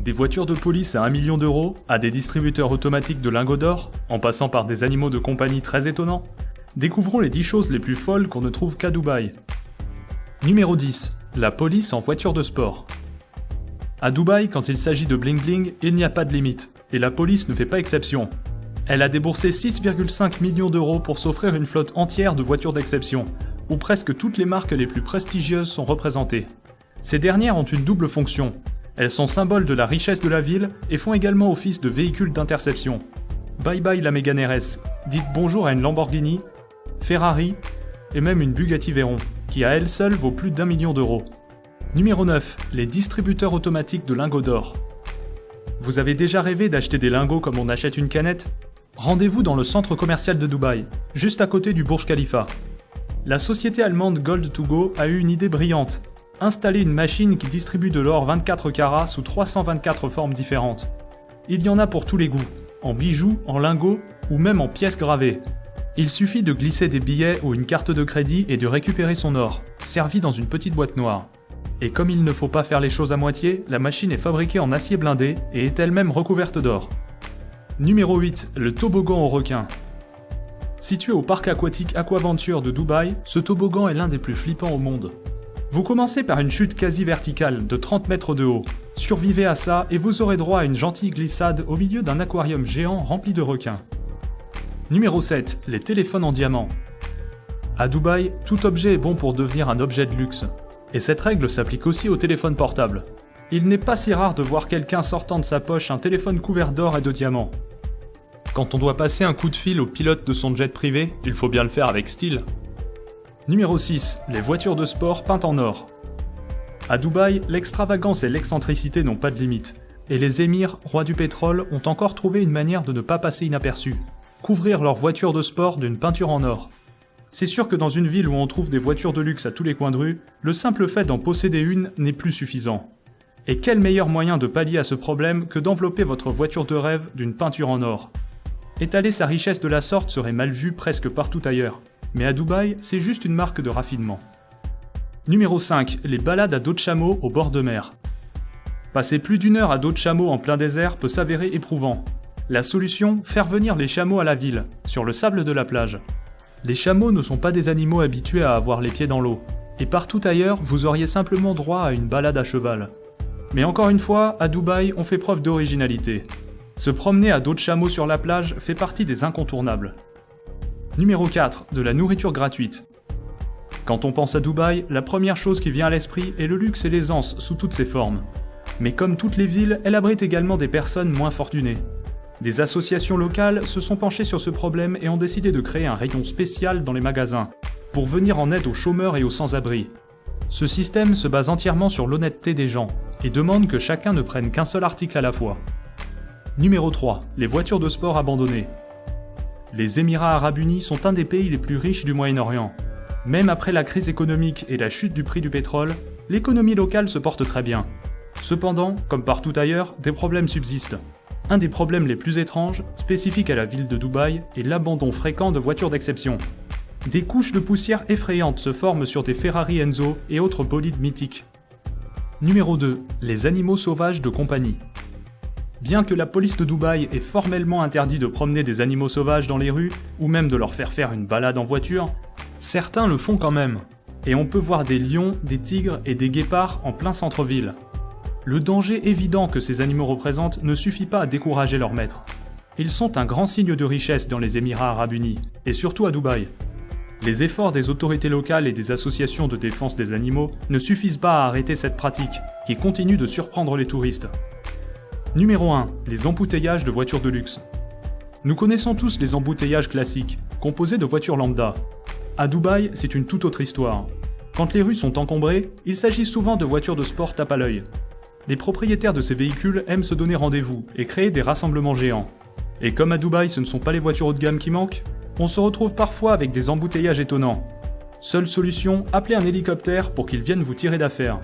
Des voitures de police à 1 million d'euros, à des distributeurs automatiques de lingots d'or, en passant par des animaux de compagnie très étonnants. Découvrons les 10 choses les plus folles qu'on ne trouve qu'à Dubaï. Numéro 10. La police en voiture de sport. À Dubaï, quand il s'agit de bling bling, il n'y a pas de limite, et la police ne fait pas exception. Elle a déboursé 6,5 millions d'euros pour s'offrir une flotte entière de voitures d'exception, où presque toutes les marques les plus prestigieuses sont représentées. Ces dernières ont une double fonction. Elles sont symboles de la richesse de la ville et font également office de véhicules d'interception. Bye bye la Mégane RS, dites bonjour à une Lamborghini, Ferrari et même une Bugatti Veyron, qui à elle seule vaut plus d'1 million d'euros. Numéro 9. Les distributeurs automatiques de lingots d'or. Vous avez déjà rêvé d'acheter des lingots comme on achète une canette ? Rendez-vous dans le centre commercial de Dubaï, juste à côté du Burj Khalifa. La société allemande Gold2Go a eu une idée brillante. Installer une machine qui distribue de l'or 24 carats sous 324 formes différentes. Il y en a pour tous les goûts, en bijoux, en lingots ou même en pièces gravées. Il suffit de glisser des billets ou une carte de crédit et de récupérer son or, servi dans une petite boîte noire. Et comme il ne faut pas faire les choses à moitié, la machine est fabriquée en acier blindé et est elle-même recouverte d'or. Numéro 8. Le toboggan aux requins. Situé au parc aquatique Aquaventure de Dubaï, ce toboggan est l'un des plus flippants au monde. Vous commencez par une chute quasi verticale de 30 mètres de haut. Survivez à ça et vous aurez droit à une gentille glissade au milieu d'un aquarium géant rempli de requins. Numéro 7. Les téléphones en diamant. À Dubaï, tout objet est bon pour devenir un objet de luxe. Et cette règle s'applique aussi aux téléphones portables. Il n'est pas si rare de voir quelqu'un sortant de sa poche un téléphone couvert d'or et de diamants. Quand on doit passer un coup de fil au pilote de son jet privé, il faut bien le faire avec style. Numéro 6. Les voitures de sport peintes en or. À Dubaï, l'extravagance et l'excentricité n'ont pas de limite, et les émirs, rois du pétrole, ont encore trouvé une manière de ne pas passer inaperçus. Couvrir leurs voitures de sport d'une peinture en or. C'est sûr que dans une ville où on trouve des voitures de luxe à tous les coins de rue, le simple fait d'en posséder une n'est plus suffisant. Et quel meilleur moyen de pallier à ce problème que d'envelopper votre voiture de rêve d'une peinture en or. Étaler sa richesse de la sorte serait mal vu presque partout ailleurs. Mais à Dubaï, c'est juste une marque de raffinement. Numéro 5. Les balades à dos de chameau au bord de mer. Passer plus d'1 heure à dos de chameau en plein désert peut s'avérer éprouvant. La solution, faire venir les chameaux à la ville, sur le sable de la plage. Les chameaux ne sont pas des animaux habitués à avoir les pieds dans l'eau, et partout ailleurs, vous auriez simplement droit à une balade à cheval. Mais encore une fois, à Dubaï, on fait preuve d'originalité. Se promener à dos de chameau sur la plage fait partie des incontournables. Numéro 4. De la nourriture gratuite. Quand on pense à Dubaï, la première chose qui vient à l'esprit est le luxe et l'aisance sous toutes ses formes. Mais comme toutes les villes, elle abrite également des personnes moins fortunées. Des associations locales se sont penchées sur ce problème et ont décidé de créer un rayon spécial dans les magasins, pour venir en aide aux chômeurs et aux sans-abri. Ce système se base entièrement sur l'honnêteté des gens, et demande que chacun ne prenne qu'un seul article à la fois. Numéro 3. Les voitures de sport abandonnées. Les Émirats Arabes Unis sont un des pays les plus riches du Moyen-Orient. Même après la crise économique et la chute du prix du pétrole, l'économie locale se porte très bien. Cependant, comme partout ailleurs, des problèmes subsistent. Un des problèmes les plus étranges, spécifiques à la ville de Dubaï, est l'abandon fréquent de voitures d'exception. Des couches de poussière effrayantes se forment sur des Ferrari Enzo et autres bolides mythiques. Numéro 2. Les animaux sauvages de compagnie. Bien que la police de Dubaï ait formellement interdit de promener des animaux sauvages dans les rues, ou même de leur faire une balade en voiture, certains le font quand même. Et on peut voir des lions, des tigres et des guépards en plein centre-ville. Le danger évident que ces animaux représentent ne suffit pas à décourager leurs maîtres. Ils sont un grand signe de richesse dans les Émirats Arabes Unis, et surtout à Dubaï. Les efforts des autorités locales et des associations de défense des animaux ne suffisent pas à arrêter cette pratique, qui continue de surprendre les touristes. Numéro 1. Les embouteillages de voitures de luxe. Nous connaissons tous les embouteillages classiques, composés de voitures lambda. À Dubaï, c'est une toute autre histoire. Quand les rues sont encombrées, il s'agit souvent de voitures de sport tape à l'œil. Les propriétaires de ces véhicules aiment se donner rendez-vous et créer des rassemblements géants. Et comme à Dubaï ce ne sont pas les voitures haut de gamme qui manquent, on se retrouve parfois avec des embouteillages étonnants. Seule solution, appelez un hélicoptère pour qu'il vienne vous tirer d'affaire.